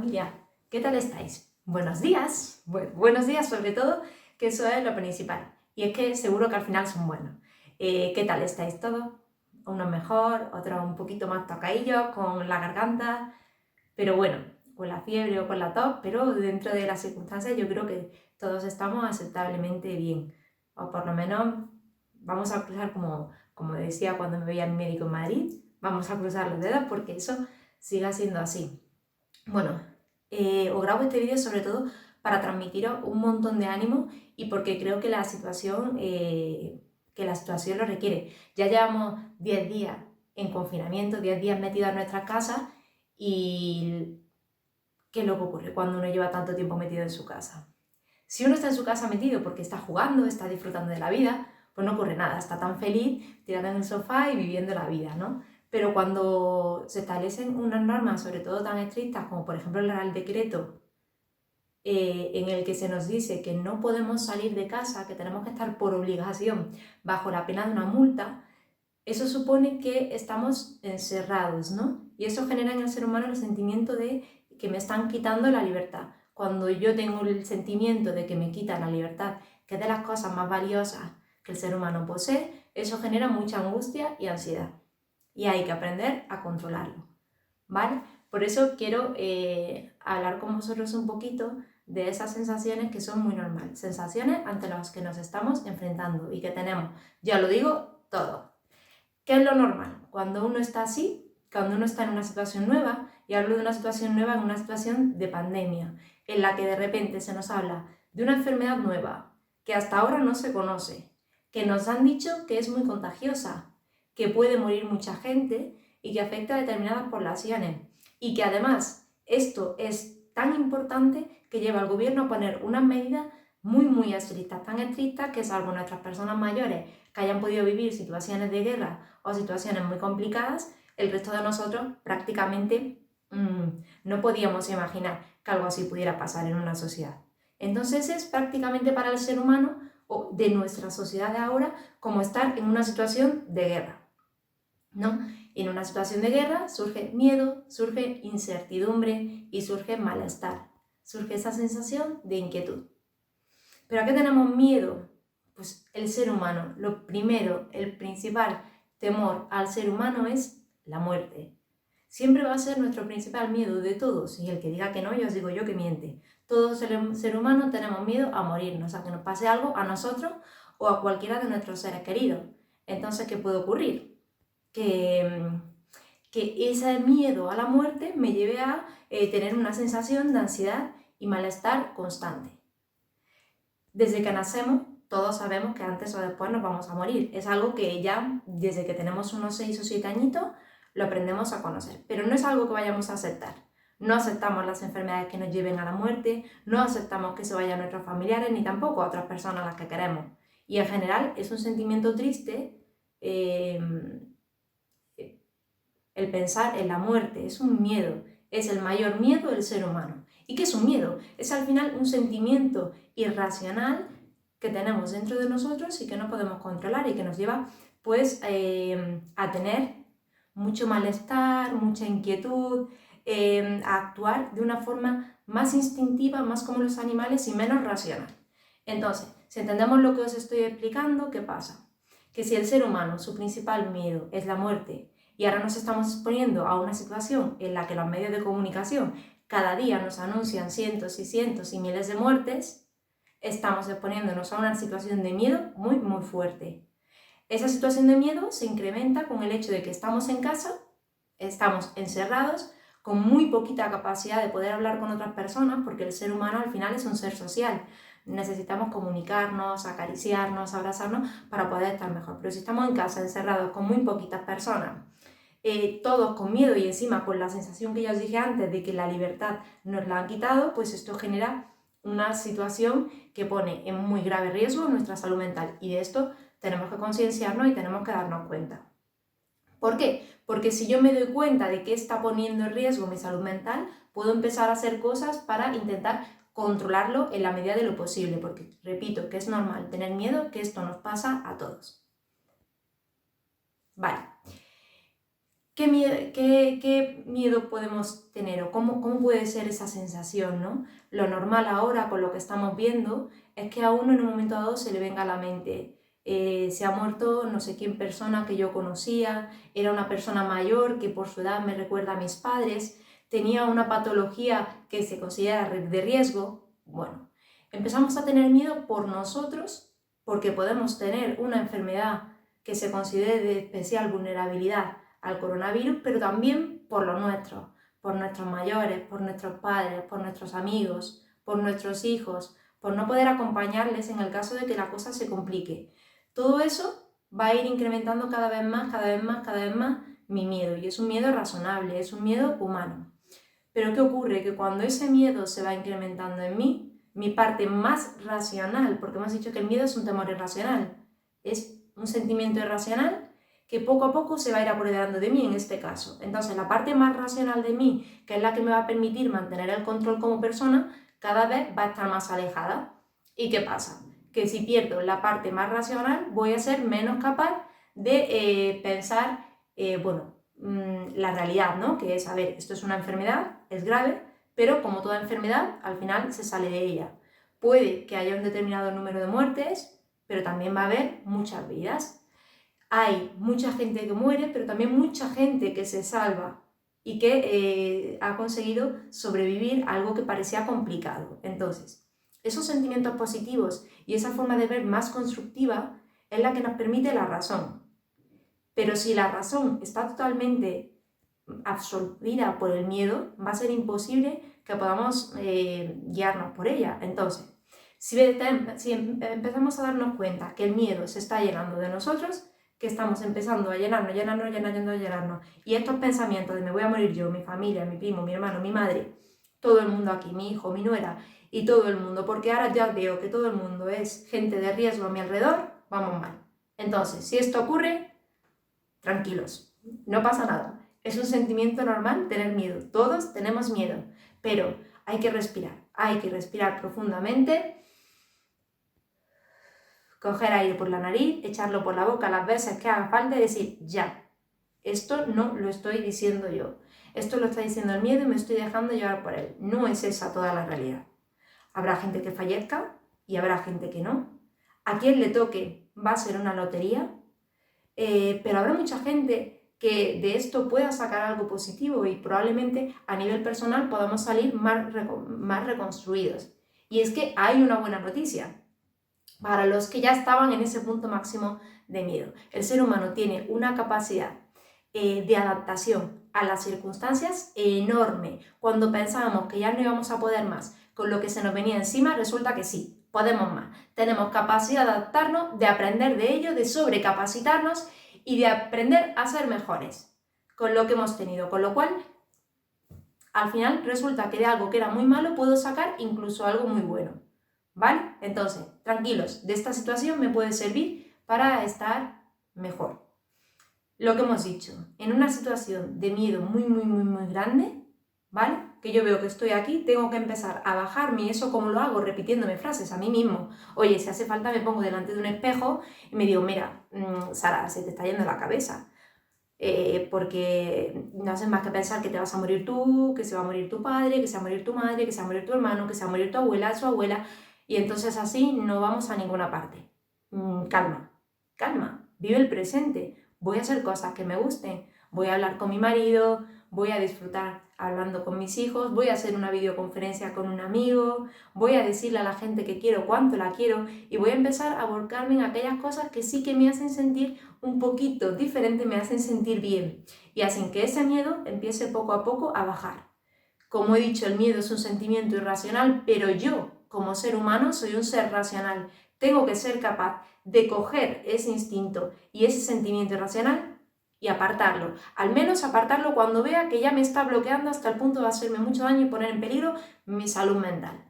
familia, ¿qué tal estáis? Buenos días, buenos días sobre todo, que eso es lo principal. Y es que seguro que al final son buenos. ¿Qué tal estáis todos? Unos mejor, otros un poquito más tocadillos, con la garganta, pero bueno, con la fiebre o con la tos, pero dentro de las circunstancias yo creo que todos estamos aceptablemente bien. O por lo menos vamos a cruzar, como decía cuando me veía el médico en Madrid, vamos a cruzar los dedos porque eso siga siendo así. Bueno, os grabo este vídeo sobre todo para transmitiros un montón de ánimo y porque creo que la situación lo requiere. Ya llevamos 10 días en confinamiento, 10 días metidos en nuestras casas y ¿qué es lo que ocurre cuando uno lleva tanto tiempo metido en su casa? Si uno está en su casa metido porque está jugando, está disfrutando de la vida, pues no ocurre nada, está tan feliz tirado en el sofá y viviendo la vida, ¿no? Pero cuando se establecen unas normas, sobre todo tan estrictas como por ejemplo el Real Decreto, en el que se nos dice que no podemos salir de casa, que tenemos que estar por obligación bajo la pena de una multa, eso supone que estamos encerrados, ¿no? Y eso genera en el ser humano el sentimiento de que me están quitando la libertad. Cuando yo tengo el sentimiento de que me quitan la libertad, que es de las cosas más valiosas que el ser humano posee, eso genera mucha angustia y ansiedad. Y hay que aprender a controlarlo, ¿vale? Por eso quiero hablar con vosotros un poquito de esas sensaciones que son muy normales, sensaciones ante las que nos estamos enfrentando y que tenemos, ya lo digo, todo. ¿Qué es lo normal? Cuando uno está así, cuando uno está en una situación nueva, y hablo de una situación nueva en una situación de pandemia, en la que de repente se nos habla de una enfermedad nueva, que hasta ahora no se conoce, que nos han dicho que es muy contagiosa, que puede morir mucha gente y que afecta a determinadas poblaciones, y que además esto es tan importante que lleva al gobierno a poner unas medidas muy estrictas, tan estrictas que salvo nuestras personas mayores que hayan podido vivir situaciones de guerra o situaciones muy complicadas, el resto de nosotros prácticamente no podíamos imaginar que algo así pudiera pasar en una sociedad. Entonces es prácticamente para el ser humano o de nuestra sociedad de ahora como estar en una situación de guerra, ¿no? En una situación de guerra surge miedo, surge incertidumbre y surge malestar, surge esa sensación de inquietud. ¿Pero a qué tenemos miedo? Pues el ser humano, lo primero, el principal temor al ser humano es la muerte. Siempre va a ser nuestro principal miedo de todos, y el que diga que no, yo os digo yo que miente. Todos ser humano tenemos miedo a morirnos, a que nos pase algo a nosotros o a cualquiera de nuestros seres queridos. Entonces, ¿qué puede ocurrir? Que ese miedo a la muerte me lleve a tener una sensación de ansiedad y malestar constante. Desde que nacemos, todos sabemos que antes o después nos vamos a morir. Es algo que ya desde que tenemos unos 6 o 7 añitos lo aprendemos a conocer. Pero no es algo que vayamos a aceptar. No aceptamos las enfermedades que nos lleven a la muerte, no aceptamos que se vayan nuestros familiares ni tampoco a otras personas a las que queremos. Y en general es un sentimiento triste el pensar en la muerte, es un miedo, es el mayor miedo del ser humano. ¿Y qué es un miedo? Es al final un sentimiento irracional que tenemos dentro de nosotros y que no podemos controlar y que nos lleva pues a tener mucho malestar, mucha inquietud, a actuar de una forma más instintiva, más como los animales y menos racional. Entonces, si entendemos lo que os estoy explicando, ¿qué pasa? Que si el ser humano, su principal miedo es la muerte, y ahora nos estamos exponiendo a una situación en la que los medios de comunicación cada día nos anuncian cientos y cientos y miles de muertes, estamos exponiéndonos a una situación de miedo muy fuerte. Esa situación de miedo se incrementa con el hecho de que estamos en casa, estamos encerrados, con muy poquita capacidad de poder hablar con otras personas, porque el ser humano al final es un ser social. Necesitamos comunicarnos, acariciarnos, abrazarnos para poder estar mejor. Pero si estamos en casa encerrados con muy poquitas personas, todos con miedo y encima con la sensación que ya os dije antes de que la libertad nos la han quitado, pues esto genera una situación que pone en muy grave riesgo nuestra salud mental, y de esto tenemos que concienciarnos y tenemos que darnos cuenta. ¿Por qué? Porque si yo me doy cuenta de que está poniendo en riesgo mi salud mental, puedo empezar a hacer cosas para intentar controlarlo en la medida de lo posible, porque repito que es normal tener miedo, que esto nos pasa a todos. Vale. ¿Qué miedo podemos tener o cómo puede ser esa sensación, ¿no? Lo normal ahora con lo que estamos viendo es que a uno en un momento dado se le venga a la mente, se ha muerto no sé quién persona que yo conocía, era una persona mayor que por su edad me recuerda a mis padres, tenía una patología que se considera de riesgo. Bueno, empezamos a tener miedo por nosotros porque podemos tener una enfermedad que se considere de especial vulnerabilidad al coronavirus, pero también por los nuestros, por nuestros mayores, por nuestros padres, por nuestros amigos, por nuestros hijos, por no poder acompañarles en el caso de que la cosa se complique. Todo eso va a ir incrementando cada vez más mi miedo, y es un miedo razonable, es un miedo humano. Pero ¿qué ocurre? Que cuando ese miedo se va incrementando en mí, mi parte más racional, porque hemos dicho que el miedo es un temor irracional, es un sentimiento irracional que poco a poco se va a ir apoderando de mí en este caso. Entonces la parte más racional de mí, que es la que me va a permitir mantener el control como persona, cada vez va a estar más alejada. ¿Y qué pasa? Que si pierdo la parte más racional, voy a ser menos capaz de pensar, la realidad, ¿no? Que es, a ver, esto es una enfermedad, es grave, pero como toda enfermedad, al final se sale de ella. Puede que haya un determinado número de muertes, pero también va a haber muchas vidas. Hay mucha gente que muere, pero también mucha gente que se salva y que ha conseguido sobrevivir a algo que parecía complicado. Entonces, esos sentimientos positivos y esa forma de ver más constructiva es la que nos permite la razón. Pero si la razón está totalmente absorbida por el miedo, va a ser imposible que podamos guiarnos por ella. Entonces, si empezamos a darnos cuenta que el miedo se está llenando de nosotros, que estamos empezando a llenarnos, y estos pensamientos de me voy a morir yo, mi familia, mi primo, mi hermano, mi madre, todo el mundo aquí, mi hijo, mi nuera y todo el mundo, porque ahora ya veo que todo el mundo es gente de riesgo a mi alrededor, vamos mal. Entonces, si esto ocurre, tranquilos, no pasa nada. Es un sentimiento normal tener miedo, todos tenemos miedo, pero hay que respirar profundamente, coger aire por la nariz, echarlo por la boca las veces que haga falta y decir, ya, esto no lo estoy diciendo yo, esto lo está diciendo el miedo y me estoy dejando llevar por él. No es esa toda la realidad. Habrá gente que fallezca y habrá gente que no. A quien le toque va a ser una lotería, pero habrá mucha gente que de esto pueda sacar algo positivo y probablemente a nivel personal podamos salir más reconstruidos. Y es que hay una buena noticia para los que ya estaban en ese punto máximo de miedo. El ser humano tiene una capacidad de adaptación a las circunstancias enorme. Cuando pensábamos que ya no íbamos a poder más con lo que se nos venía encima, resulta que sí, podemos más. Tenemos capacidad de adaptarnos, de aprender de ello, de sobrecapacitarnos y de aprender a ser mejores con lo que hemos tenido. Con lo cual, al final resulta que de algo que era muy malo puedo sacar incluso algo muy bueno. ¿Vale? Entonces, tranquilos, de esta situación me puede servir para estar mejor. Lo que hemos dicho, en una situación de miedo muy grande, ¿vale? Que yo veo que estoy aquí, tengo que empezar a bajarme, y eso como lo hago, repitiéndome frases a mí mismo. Oye, si hace falta me pongo delante de un espejo y me digo, mira, Sara, se te está yendo la cabeza. Porque no haces más que pensar que te vas a morir tú, que se va a morir tu padre, que se va a morir tu madre, que se va a morir tu hermano, que se va a morir tu abuela, su abuela, y entonces así no vamos a ninguna parte. Calma, vive el presente, voy a hacer cosas que me gusten, voy a hablar con mi marido, voy a disfrutar hablando con mis hijos, voy a hacer una videoconferencia con un amigo, voy a decirle a la gente que quiero cuánto la quiero y voy a empezar a volcarme en aquellas cosas que sí que me hacen sentir un poquito diferente, me hacen sentir bien y hacen que ese miedo empiece poco a poco a bajar. Como he dicho, el miedo es un sentimiento irracional, pero yo, como ser humano, soy un ser racional. Tengo que ser capaz de coger ese instinto y ese sentimiento irracional y apartarlo. Al menos apartarlo cuando vea que ya me está bloqueando hasta el punto de hacerme mucho daño y poner en peligro mi salud mental.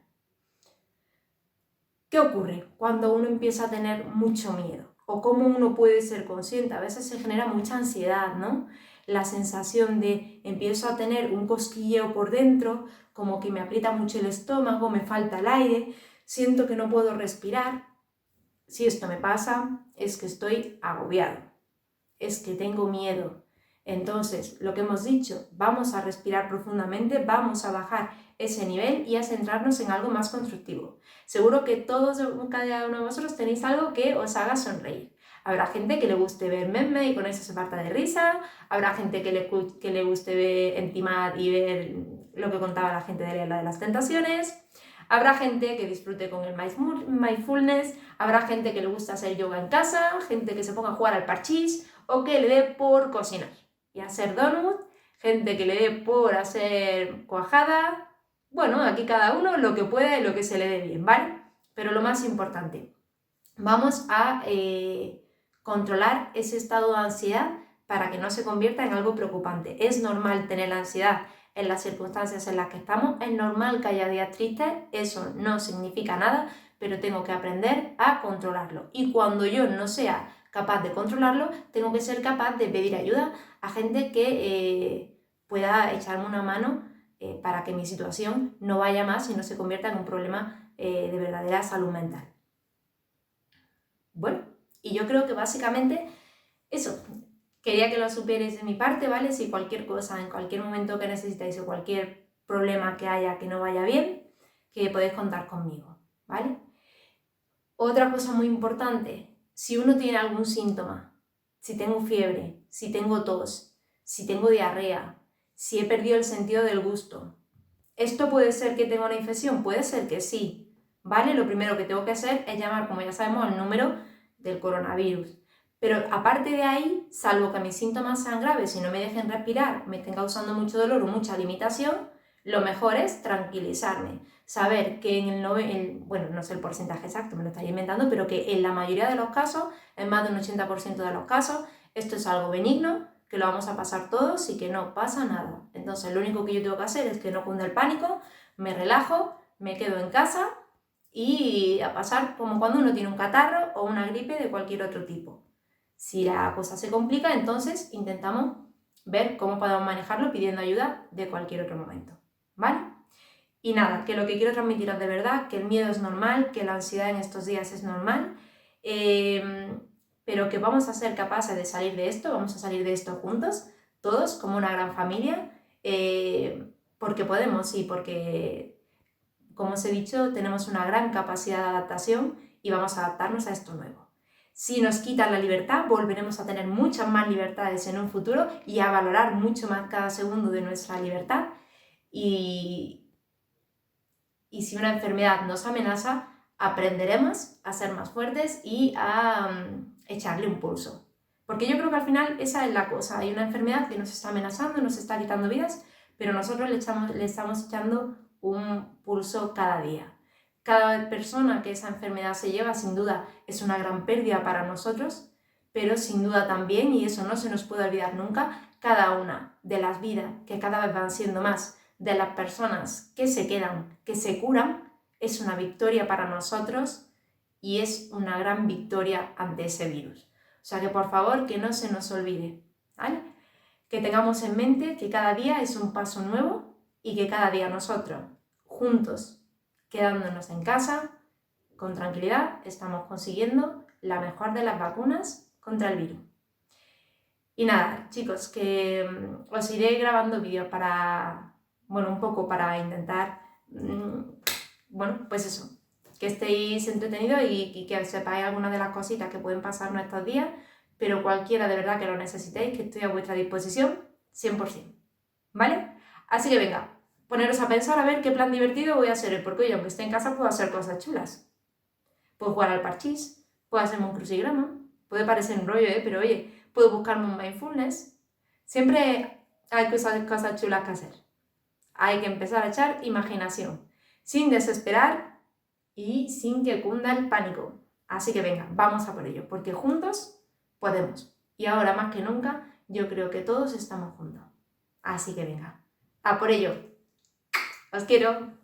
¿Qué ocurre cuando uno empieza a tener mucho miedo? ¿O cómo uno puede ser consciente? A veces se genera mucha ansiedad, ¿no? La sensación de empiezo a tener un cosquilleo por dentro, como que me aprieta mucho el estómago, me falta el aire, siento que no puedo respirar. Si esto me pasa, es que estoy agobiado, es que tengo miedo, Entonces, lo que hemos dicho, vamos a respirar profundamente, vamos a bajar ese nivel y a centrarnos en algo más constructivo. Seguro que todos, cada uno de vosotros tenéis algo que os haga sonreír. Habrá gente que le guste ver memes y con eso se parta de risa, habrá gente que le guste ver Entimad y ver lo que contaba la gente de la de las tentaciones, habrá gente que disfrute con el mindfulness, habrá gente que le gusta hacer yoga en casa, gente que se ponga a jugar al parchís o que le dé por cocinar y hacer donut, gente que le dé por hacer cuajada. Bueno, aquí cada uno lo que pueda y lo que se le dé bien, ¿vale? Pero lo más importante, vamos a controlar ese estado de ansiedad para que no se convierta en algo preocupante. Es normal tener la ansiedad en las circunstancias en las que estamos, es normal que haya días tristes, eso no significa nada, pero tengo que aprender a controlarlo. Y cuando yo no sea capaz de controlarlo, tengo que ser capaz de pedir ayuda a gente que pueda echarme una mano para que mi situación no vaya más y no se convierta en un problema de verdadera salud mental. Bueno, y yo creo que básicamente eso, quería que lo supierais de mi parte, ¿vale? Si cualquier cosa, en cualquier momento que necesitáis o cualquier problema que haya que no vaya bien, que podéis contar conmigo, ¿vale? Otra cosa muy importante, si uno tiene algún síntoma, si tengo fiebre, si tengo tos, si tengo diarrea, si he perdido el sentido del gusto, ¿esto puede ser que tenga una infección? Puede ser que sí, ¿vale? Lo primero que tengo que hacer es llamar, como ya sabemos, al número del coronavirus. Pero aparte de ahí, salvo que mis síntomas sean graves y no me dejen respirar, me estén causando mucho dolor o mucha limitación, lo mejor es tranquilizarme. Saber que bueno, no sé el porcentaje exacto, me lo estoy inventando, pero que en la mayoría de los casos, en más de un 80% de los casos, esto es algo benigno, que lo vamos a pasar todos y que no pasa nada. Entonces lo único que yo tengo que hacer es que no cunda el pánico, me relajo, me quedo en casa y a pasar como cuando uno tiene un catarro o una gripe de cualquier otro tipo. Si la cosa se complica, entonces intentamos ver cómo podemos manejarlo pidiendo ayuda de cualquier otro momento, ¿vale? Y nada, que lo que quiero transmitiros de verdad, que el miedo es normal, que la ansiedad en estos días es normal, pero que vamos a ser capaces de salir de esto, vamos a salir de esto juntos, todos, como una gran familia, porque podemos y porque, como os he dicho, tenemos una gran capacidad de adaptación y vamos a adaptarnos a esto nuevo. Si nos quitan la libertad, volveremos a tener muchas más libertades en un futuro y a valorar mucho más cada segundo de nuestra libertad. Y si una enfermedad nos amenaza, aprenderemos a ser más fuertes y a echarle un pulso. Porque yo creo que al final esa es la cosa. Hay una enfermedad que nos está amenazando, nos está quitando vidas, pero nosotros le estamos echando un pulso cada día. Cada persona que esa enfermedad se lleva, sin duda, es una gran pérdida para nosotros, pero sin duda también, y eso no se nos puede olvidar nunca, cada una de las vidas que cada vez van siendo más, de las personas que se quedan, que se curan, es una victoria para nosotros y es una gran victoria ante ese virus. O sea que por favor que no se nos olvide, ¿vale? Que tengamos en mente que cada día es un paso nuevo y que cada día nosotros, juntos, quedándonos en casa, con tranquilidad, estamos consiguiendo la mejor de las vacunas contra el virus. Y nada, chicos, que os iré grabando vídeos para, bueno, un poco para intentar, bueno, pues eso, que estéis entretenidos y que sepáis algunas de las cositas que pueden pasarnos estos días, pero cualquiera de verdad que lo necesitéis, que estoy a vuestra disposición 100%, ¿vale? Así que venga, poneros a pensar a ver qué plan divertido voy a hacer, porque oye, aunque esté en casa puedo hacer cosas chulas. Puedo jugar al parchís, puedo hacerme un crucigrama, puede parecer un rollo, pero oye, puedo buscarme un mindfulness. Siempre hay cosas chulas que hacer. Hay que empezar a echar imaginación, sin desesperar y sin que cunda el pánico. Así que venga, vamos a por ello, porque juntos podemos. Y ahora más que nunca, yo creo que todos estamos juntos. Así que venga, a por ello. Os quiero.